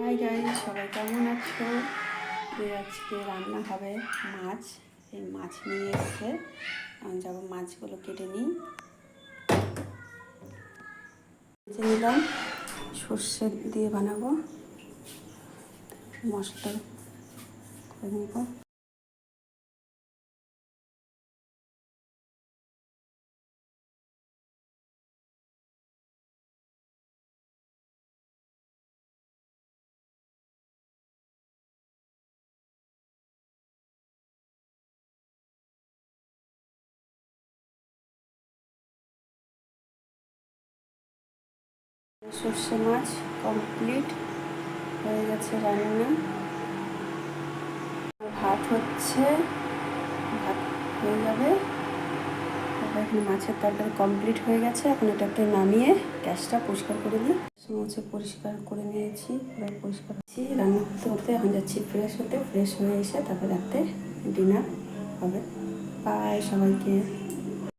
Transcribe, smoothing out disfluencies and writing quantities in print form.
Hi guys, সবাই কেমন আছো? আজকে রান্না হবে মাছ। এই মাছ নিয়ে এসছে, আমি যাবো মাছগুলো কেটে নিই। ভেজে নিলাম, সর্ষে দিয়ে বানাবো, মশলা করে নিব। সর্ষে মাছ কমপ্লিট হয়ে গেছে রান্না। ভাত হচ্ছে, ভাত হয়ে যাবে। এখন মাছের তরকারি কমপ্লিট হয়ে গেছে। এখন এটাকে নামিয়ে গ্যাসটা পরিষ্কার করে দিই। হচ্ছে পরিষ্কার করে নিয়েছি, পুরো পরিষ্কার হচ্ছি। রান্না করতে করতে এখন যাচ্ছি ফ্রেশ হতে। ফ্রেশ হয়ে এসে তারপর রাতে ডিনার হবে। বাই সবাইকে।